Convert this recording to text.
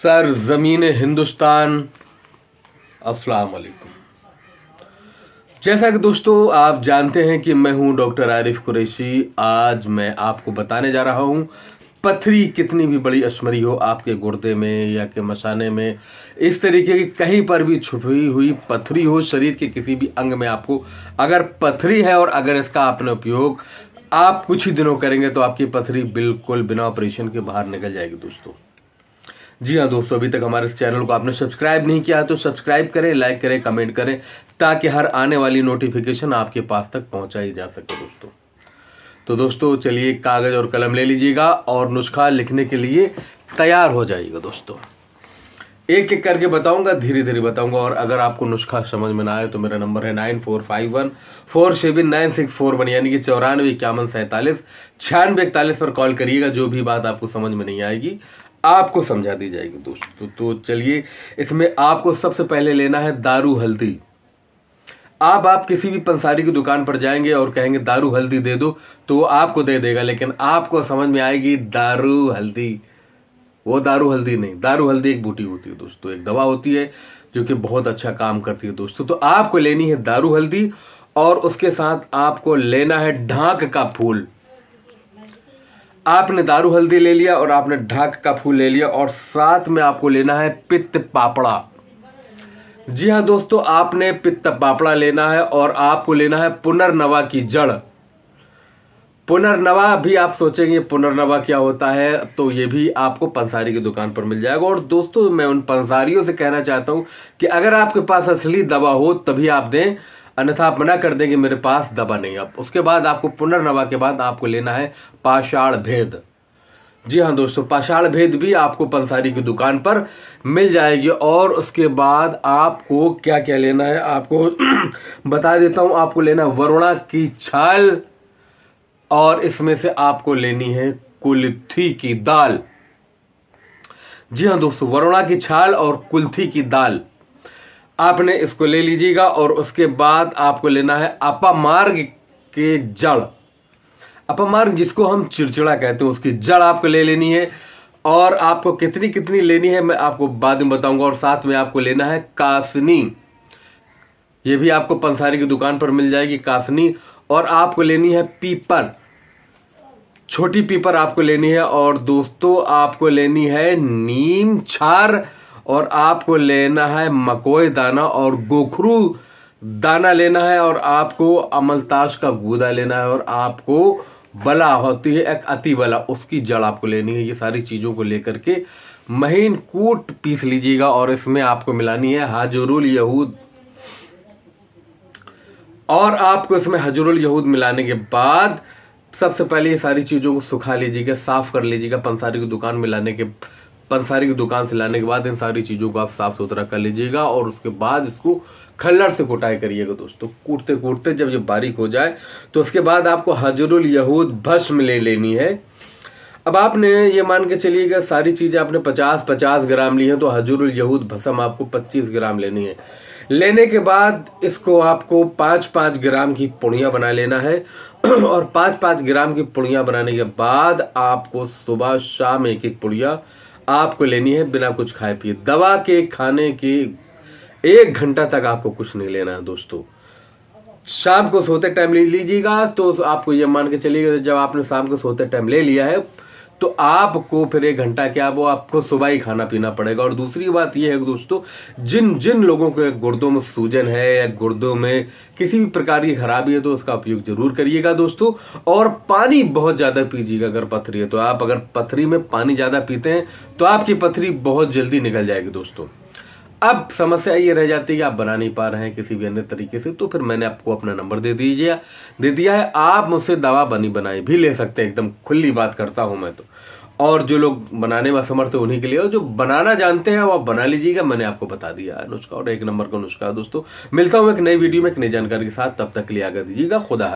Sir ज़मीन हिंदुस्तान, अस्सलाम वालेकुम। जैसा कि दोस्तों आप जानते हैं कि मैं हूं डॉक्टर आरिफ कुरैशी। आज मैं आपको बताने जा रहा हूं पथरी कितनी भी बड़ी अश्मरी हो आपके गुर्दे में या के मसाने में, इस तरीके की कहीं पर भी छुपी हुई पथरी हो शरीर के किसी भी अंग में, आपको अगर पथरी है और अगर इसका आपने उपयोग आप कुछ ही दिनों करेंगे तो आपकी पथरी बिल्कुल बिना ऑपरेशन के बाहर निकल जाएगी दोस्तों। जी हाँ दोस्तों, अभी तक हमारे इस चैनल को आपने सब्सक्राइब नहीं किया है तो सब्सक्राइब करें, लाइक करें, कमेंट करें, ताकि हर आने वाली नोटिफिकेशन आपके पास तक पहुंचाई जा सके दोस्तों। तो दोस्तों चलिए कागज और कलम ले लीजिएगा और नुस्खा लिखने के लिए तैयार हो जाइएगा दोस्तों। एक एक करके बताऊंगा, धीरे धीरे बताऊंगा, और अगर आपको नुस्खा समझ में ना आए तो मेरा नंबर है 9451479641, यानी कि 9451474646 पर कॉल करिएगा। जो भी बात आपको समझ में नहीं आएगी आपको समझा दी जाएगी दोस्तों। तो चलिए, इसमें आपको सबसे पहले लेना है दारू हल्दी। आप किसी भी पंसारी की दुकान पर जाएंगे और कहेंगे दारू हल्दी दे दो तो वो आपको दे देगा, लेकिन आपको समझ में आएगी दारू हल्दी। वो दारू हल्दी नहीं, दारू हल्दी एक बूटी होती है दोस्तों, एक दवा होती है जो कि बहुत अच्छा काम करती है दोस्तों। तो आपको लेनी है दारू हल्दी और उसके साथ आपको लेना है ढाक का फूल। आपने दारू हल्दी ले लिया और आपने ढाक का फूल ले लिया और साथ में आपको लेना है पित्त पापड़ा। जी हाँ दोस्तों, आपने पित्त पापड़ा लेना है और आपको लेना है पुनर्नवा की जड़। पुनर्नवा भी आप सोचेंगे पुनर्नवा क्या होता है, तो ये भी आपको पंसारी की दुकान पर मिल जाएगा। और दोस्तों मैं उन पंसारियों से कहना चाहता हूं कि अगर आपके पास असली दवा हो तभी आप दें, अन्यथा आप मना कर देंगे मेरे पास दवा नहीं। अब उसके बाद आपको पुनर्नवा के बाद आपको लेना है पाषाण भेद। जी हाँ दोस्तों, पाषाण भेद भी आपको पंसारी की दुकान पर मिल जाएगी। और उसके बाद आपको क्या क्या लेना है आपको बता देता हूं। आपको लेना वरुणा की छाल और इसमें से आपको लेनी है कुल्थी की दाल। जी हाँ दोस्तों, वरुणा की छाल और कुल्थी की दाल आपने इसको ले लीजिएगा। और उसके बाद आपको लेना है अपमार्ग के जड़। अपमार्ग जिसको हम चिड़चिड़ा कहते हैं, उसकी जड़ आपको ले लेनी है। और आपको कितनी कितनी लेनी है मैं आपको बाद में बताऊंगा। और साथ में आपको लेना है कासनी, ये भी आपको पंसारी की दुकान पर मिल जाएगी कासनी। और आपको लेनी है पीपर, छोटी पीपर आपको लेनी है। और दोस्तों आपको लेनी है नीम छार और आपको लेना है मकोई दाना और गोखरू दाना लेना है। और आपको अमलताश का गूदा लेना है। और आपको बला होती है एक अति बला, उसकी जड़ आपको लेनी है। ये सारी चीजों को लेकर के महीन कूट पीस लीजिएगा। और इसमें आपको मिलानी है हाजुरुल यहूद। और आपको इसमें हजरुल यहूद मिलाने के बाद सबसे पहले ये सारी चीजों को सुखा लीजिएगा, साफ कर लीजिएगा। पंसारी की दुकान से लाने के बाद इन सारी चीजों को आप साफ सुथरा कर लीजिएगा। और उसके बाद इसको खल्लड़ से कुटाई करिएगा दोस्तों। कूटते कूटते जब ये बारीक हो जाए तो उसके बाद आपको हजरुल यहूद भस्म ले लेनी है। अब आपने ये मान के चलिएगा सारी चीजें आपने 50-50 ग्राम ली है, तो हजरुल यहूद भस्म आपको 25 ग्राम लेनी है। लेने के बाद इसको आपको 5-5 ग्राम की पुड़िया बना लेना है। और 5-5 ग्राम की पुड़िया बनाने के बाद आपको सुबह शाम एक एक पुड़िया आपको लेनी है बिना कुछ खाए पिए। दवा के खाने के 1 घंटा तक आपको कुछ नहीं लेना है दोस्तों। शाम को सोते टाइम ले लीजिएगा। तो आपको ये मान के चलिएगा जब आपने शाम को सोते टाइम ले लिया है तो आपको फिर 1 घंटा क्या वो आपको सुबह ही खाना पीना पड़ेगा। और दूसरी बात यह है दोस्तों, जिन लोगों के गुर्दों में सूजन है या गुर्दों में किसी भी प्रकार की खराबी है तो उसका उपयोग जरूर करिएगा दोस्तों। और पानी बहुत ज्यादा पीजिएगा। अगर पथरी है तो आप अगर पथरी में पानी ज्यादा पीते हैं तो आपकी पथरी बहुत जल्दी निकल जाएगी दोस्तों। अब समस्या ये रह जाती है कि आप बना नहीं पा रहे हैं किसी भी अन्य तरीके से, तो फिर मैंने आपको अपना नंबर दे दिया है। आप मुझसे दवा बनाई भी ले सकते हैं, एकदम खुली बात करता हूं मैं तो। और जो लोग बनाने में असमर्थ है उन्हीं के लिए, और जो बनाना जानते हैं वो आप बना लीजिएगा। मैंने आपको बता दिया नुस्खा, और 1 नंबर का नुस्खा दोस्तों। मिलता हूं एक नई वीडियो में एक नई जानकारी के साथ, तब तक के लिए आगे दीजिएगा। खुदा।